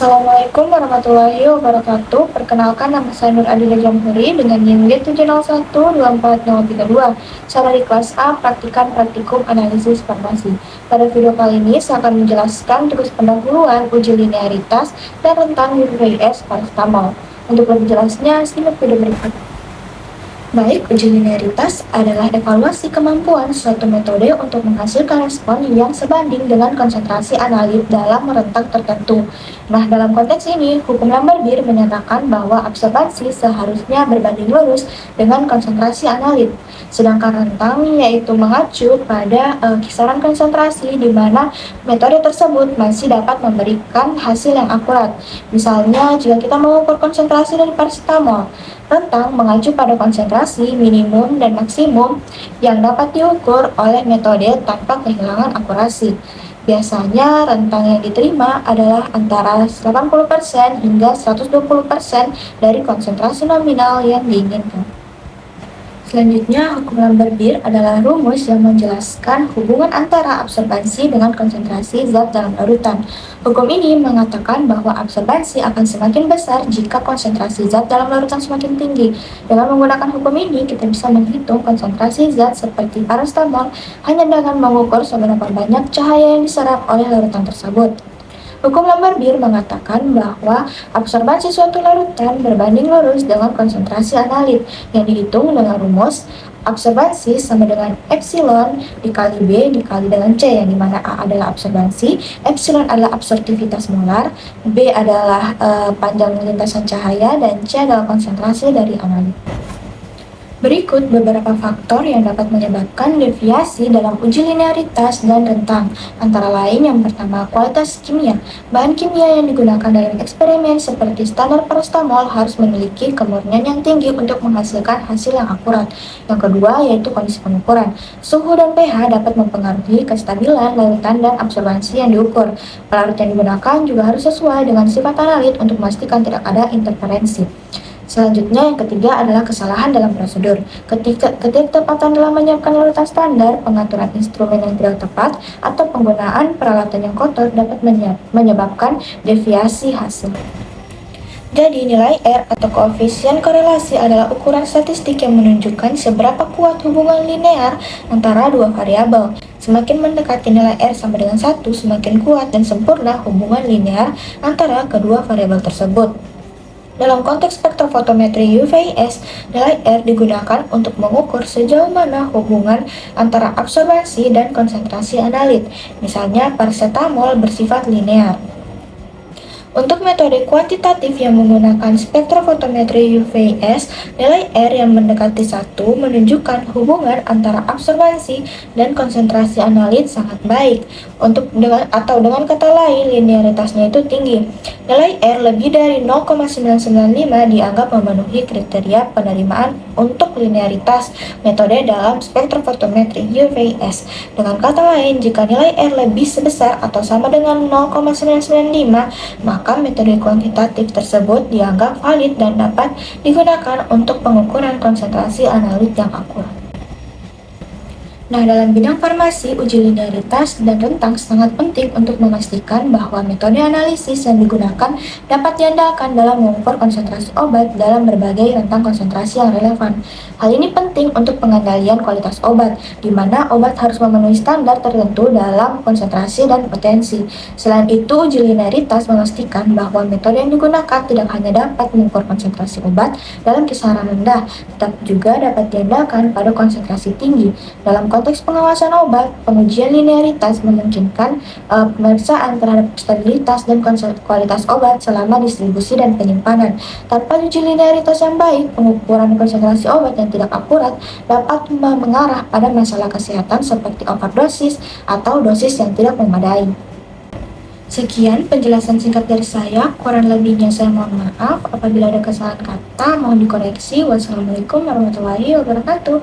Assalamualaikum warahmatullahi wabarakatuh. Perkenalkan, nama saya Nur Adila Jamhuri dengan NIM Y7012432. Saya dari kelas A, Praktikan Praktikum Analisis Farmasi. Pada video kali ini saya akan menjelaskan tugas pendahuluan uji linearitas dan rentang UVS paracetamol. Untuk lebih jelasnya, simak video berikut. Baik, uji linearitas adalah evaluasi kemampuan suatu metode untuk menghasilkan respon yang sebanding dengan konsentrasi analit dalam rentang tertentu. Nah, dalam konteks ini, hukum Lambert-Beer menyatakan bahwa absorbansi seharusnya berbanding lurus dengan konsentrasi analit. Sedangkan rentang yaitu mengacu pada kisaran konsentrasi di mana metode tersebut masih dapat memberikan hasil yang akurat. Misalnya, jika kita mengukur konsentrasi dari paracetamol, rentang mengacu pada konsentrasi minimum dan maksimum yang dapat diukur oleh metode tanpa kehilangan akurasi. Biasanya rentang yang diterima adalah antara 80% hingga 120% dari konsentrasi nominal yang diinginkan. Selanjutnya, hukum Lambert-Beer adalah rumus yang menjelaskan hubungan antara absorbansi dengan konsentrasi zat dalam larutan. Hukum ini mengatakan bahwa absorbansi akan semakin besar jika konsentrasi zat dalam larutan semakin tinggi. Dengan menggunakan hukum ini, kita bisa menghitung konsentrasi zat seperti paracetamol hanya dengan mengukur seberapa banyak cahaya yang diserap oleh larutan tersebut. Hukum Lambert-Beer mengatakan bahwa absorbansi suatu larutan berbanding lurus dengan konsentrasi analit yang dihitung dengan rumus absorbansi sama dengan epsilon dikali B dikali dengan C, yang dimana A adalah absorbansi, epsilon adalah absorptivitas molar, B adalah panjang lintasan cahaya, dan C adalah konsentrasi dari analit. Berikut beberapa faktor yang dapat menyebabkan deviasi dalam uji linearitas dan rentang. Antara lain, yang pertama, kualitas kimia. Bahan kimia yang digunakan dalam eksperimen seperti standar paracetamol harus memiliki kemurnian yang tinggi untuk menghasilkan hasil yang akurat. Yang kedua, yaitu kondisi pengukuran. Suhu dan pH dapat mempengaruhi kestabilan larutan dan absorbansi yang diukur. Pelarut yang digunakan juga harus sesuai dengan sifat analit untuk memastikan tidak ada interferensi. Selanjutnya, yang ketiga adalah kesalahan dalam prosedur. Ketidaktepatan dalam menyiapkan larutan standar, pengaturan instrumen yang tidak tepat, atau penggunaan peralatan yang kotor dapat menyebabkan deviasi hasil. Jadi, nilai R atau koefisien korelasi adalah ukuran statistik yang menunjukkan seberapa kuat hubungan linear antara dua variabel. Semakin mendekati nilai R sama dengan 1, semakin kuat dan sempurna hubungan linear antara kedua variabel tersebut. Dalam konteks spektrofotometri UVS, nilai R digunakan untuk mengukur sejauh mana hubungan antara absorbansi dan konsentrasi analit. Misalnya, paracetamol bersifat linear. Untuk metode kuantitatif yang menggunakan spektrofotometri UVS, nilai R yang mendekati 1 menunjukkan hubungan antara absorbansi dan konsentrasi analit sangat baik. Dengan kata lain, linearitasnya itu tinggi. Nilai R lebih dari 0,995 dianggap memenuhi kriteria penerimaan untuk linearitas metode dalam spektrofotometri UVS. Dengan kata lain, jika nilai R lebih sebesar atau sama dengan 0,995, maka metode kuantitatif tersebut dianggap valid dan dapat digunakan untuk pengukuran konsentrasi analit yang akurat. Nah, dalam bidang farmasi, uji linearitas dan rentang sangat penting untuk memastikan bahwa metode analisis yang digunakan dapat diandalkan dalam mengukur konsentrasi obat dalam berbagai rentang konsentrasi yang relevan. Hal ini penting untuk pengendalian kualitas obat, di mana obat harus memenuhi standar tertentu dalam konsentrasi dan potensi. Selain itu, uji linearitas memastikan bahwa metode yang digunakan tidak hanya dapat mengukur konsentrasi obat dalam kisaran rendah, tetapi juga dapat diandalkan pada konsentrasi tinggi. Dalam konteks pengawasan obat, pengujian linearitas memungkinkan pemeriksaan terhadap stabilitas dan kualitas obat selama distribusi dan penyimpanan. Tanpa uji linearitas yang baik, pengukuran konsentrasi obat yang tidak akurat dapat mengarah pada masalah kesehatan seperti overdosis atau dosis yang tidak memadai. Sekian penjelasan singkat dari saya, kurang lebihnya saya mohon maaf. Apabila ada kesalahan kata, mohon dikoreksi. Wassalamualaikum warahmatullahi wabarakatuh.